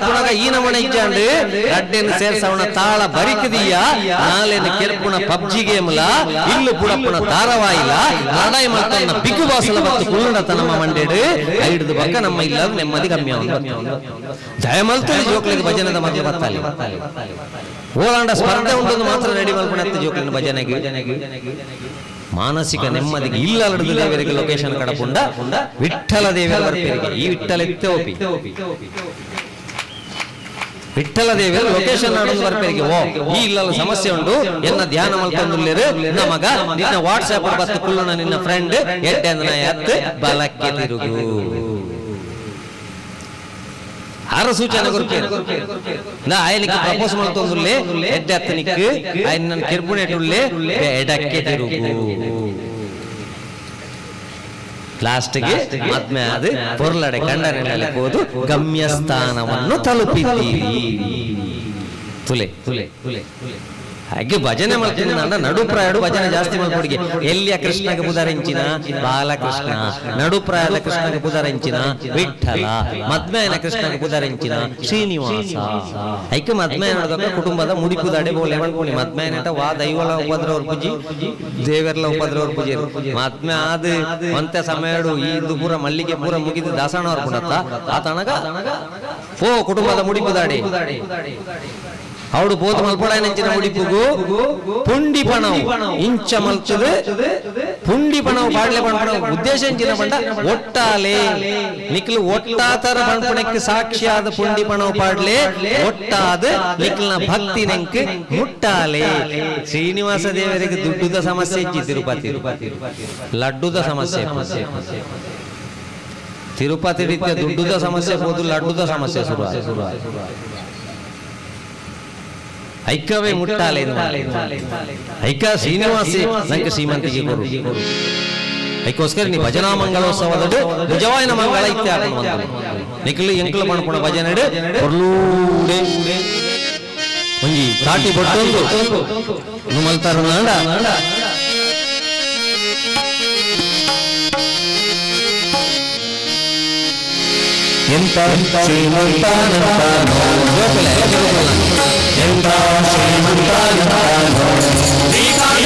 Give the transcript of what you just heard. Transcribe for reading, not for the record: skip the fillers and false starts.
ಇಪ್ಪುನಾಗ ಈ ನಮೂನೆ ಇಜ್ಜಾಂಡು ರಡ್ಡೆನ್ನು ಸೇರ್ಸವನ ತಾಳ ಬರಿಕದೀಯ ನಾಳೆನ ಕೆರ್ಪುಣ ಪಬ್ಜಿ ಗೇಮ್ಲ ಇಲ್ಲು ಪುಡಪ್ಪುಣ ಧಾರಾವಾಹಿಲ ಲಡಾಯಿ ಮಾಡ್ತಾನ ಬಿಗ್ ಬಾಸ್ಲ ಬತ್ತು ಕುಳ್ಳಡತ ನಮ್ಮ ಮಂಡೇಡು ಐಡ್ದು ಬಕ್ಕ ನಮ್ಮ ಇಲ್ಲ ನೆಮ್ಮದಿ ಕಮ್ಮಿ ಆಗುದು ದಯಮಲ್ತಲ್ಲಿ ಜೋಕ್ಲಿಗೆ ಭಜನದ ಮಧ್ಯೆ ಬತ್ತಾಲಿ ಓಲಾಂಡ ಸ್ಪರ್ಧೆ ಉಂಟು ಮಾತ್ರ ರೆಡಿ ಮಾಡ್ಕೊಂಡು ಜೋಕ್ಲಿನ ಭಜನೆಗೆ ಮಾನಸಿಕ ನೆಮ್ಮದಿಗೆ ಇಲ್ಲ ಲಡ್ದು ದೇವರಿಗೆ ಲೊಕೇಶನ್ ಕಡಪುಂಡ ವಿಠ್ಠಲ ದೇವರ ಬರ್ಪೇರಿಗೆ ಈ ವಿಠ್ಠಲ ಎತ್ತೋಪಿ ವಿಠ್ಠಲ ದೇವರ ಲೊಕೇಶನ್ ಆಡೋದು ಬರ್ಪೇರಿಗೆ ಓ ಈ ಇಲ್ಲ ಸಮಸ್ಯೆ ಉಂಟು ಎನ್ನ ಧ್ಯಾನ ಮಲ್ಕೊಂಡುಳ್ಳೇರು ನಮಗ ನಿನ್ನ ವಾಟ್ಸ್ಆಪ್ ಬತ್ತು ಕುಳ್ಳನ ನಿನ್ನ ಫ್ರೆಂಡ್ ಎಡ್ಡೆಂದನ ಎತ್ತು ಬಲಕ್ಕೆ ತಿರುಗು ಆರ ಸೂಚನೆ ಕೊಡ್ತೇನೆ ನಾ ಆಯನಿಗೆ ಪ್ರಪೋಸ್ ಮಾಡ್ತೊಂದುಲ್ಲೇ ಎಡ್ಡೆ ಅತ್ತನಿಕ್ಕೆ ಆಯ್ನ ನನ್ನ ಕೆರ್ಪುಣೆಟುಳ್ಳೇ ಎಡಕ್ಕೆ ತಿರುಗು ಲಾಸ್ಟ್ಗೆ ಆದ್ಮೆ ಅದು ಪೊರ್ಲಡೆ ಕಂಡನೆಲ್ಲ ಹೋದು ಗಮ್ಯಸ್ಥಾನವನ್ನು ತಲುಪಿದ್ದೀರಿ ತುಲೆ ತುಲೆ ತುಲೆ ಹಾಗೆ ಭಜನೆ ಮಾಡ್ತೀನಿ ನನ್ನ ನಡುಪ್ರಾಯಡು ಭಜನೆ ಜಾಸ್ತಿ ಮಾಡ್ಕೊಡಿಗೆ ಎಲ್ಲಿಯ ಕೃಷ್ಣಗೆ ಬುಧರಂಚಿನ ಬಾಲಕೃಷ್ಣ ನಡುಪ್ರಾಯದ ಕೃಷ್ಣಗೆ ಬುಧರಂಚಿನ ವಿಠ್ಠಲ ಮದ್ಮೆಯನ ಕೃಷ್ಣಗೆ ಬುಧರಂಚಿನ ಶ್ರೀನಿವಾಸ ಐಕೆ ಮದ್ಮೆಯ ನೋಡಿದಾಗ ಕುಟುಂಬದ ಮುಡಿಪುದಾಡೆ ಬೋಲೆ ಮಾಡ್ಕೊಂಡು ಮದ್ಮೆಯನ ವಾ ದೈವಲ ಉಪದ್ರವ್ರ ಪೂಜಿ ದೇವರ್ಲ ಉಪದ್ರವ್ರ ಪೂಜೆ ಮದ್ಮೆ ಆದ ಒಂತೆ ಸಮಯಡು ಇದು ಪೂರ ಮಲ್ಲಿಗೆ ಪೂರ ಮುಗಿದು ದಾಸಣ್ಣವ್ರ ಕುಡತ್ತ ಆತನಗ ಓ ಕುಟುಂಬದ ಮುಡಿಪುದಾಡೆ ಅವಡು ಬೋಧ ಮಲ್ಪಡ ನೆಂಚಿನ ಮುಡಿಪುಗು ಪುಂಡಿ ಪಣವು ಇಂಚ ಮಲ್ತದು ಪುಂಡಿ ಪಣವು ಪಾಡ್ಲೆ ಪಣಪಣ ಉದ್ದೇಶ ಎಂಚಿನ ಪಂಡ ಒಟ್ಟಾಲೆ ನಿಕ್ಲು ಒಟ್ಟಾತರ ಪಣಪಣಕ್ಕೆ ಸಾಕ್ಷಿಯಾದ ಪುಂಡಿ ಪಣವು ಪಾಡ್ಲೆ ಒಟ್ಟಾದ ನಿಕ್ಲನ ಭಕ್ತಿ ನೆಂಕ್ ಮುಟ್ಟಾಲೆ ಶ್ರೀನಿವಾಸ ದೇವರಿಗೆ ದುಡ್ಡುದ ಸಮಸ್ಯೆ ಇಜ್ಜಿ ತಿರುಪತಿ ಲಡ್ಡುದ ಸಮಸ್ಯೆ ತಿರುಪತಿ ರೀತಿಯ ದುಡ್ಡುದ ಸಮಸ್ಯೆ ಹೋದು ಲಡ್ಡುದ ಸಮಸ್ಯೆ ಶುರು ಐಕ್ಯವೇ ಮುಟ್ಟಾಲೆ ಐಕ ಶ್ರೀನಿವಾಸಿ ನಂಗೆ ಶ್ರೀಮಂತಿಗೆ ಕೊಡು ಐಕೋಸ್ಕರ ನೀ ಭಜನಾ ಮಂಗಳೋತ್ಸವದ ನಿಜವಾಯಿನ ಮಂಗಳ ಇತ್ಯ ನಿಕ್ಲು ಎಂಕ್ಲು ಮಾಡ್ಕೊಂಡ ಭಜನೆ ಹೊರ್ಲೂಡೆ ಒಂಜಿ ತಾಟಿ ಬೊಟ್ಟೊಂದು ಮಲ್ತಾರ ನಾಡ ಎಂತ ಶ್ರೀಮಂತಾನಂತಾನೋ ಎಂತ ಶ್ರೀಮಂತಾನಂತಾನೋ ಎಂತ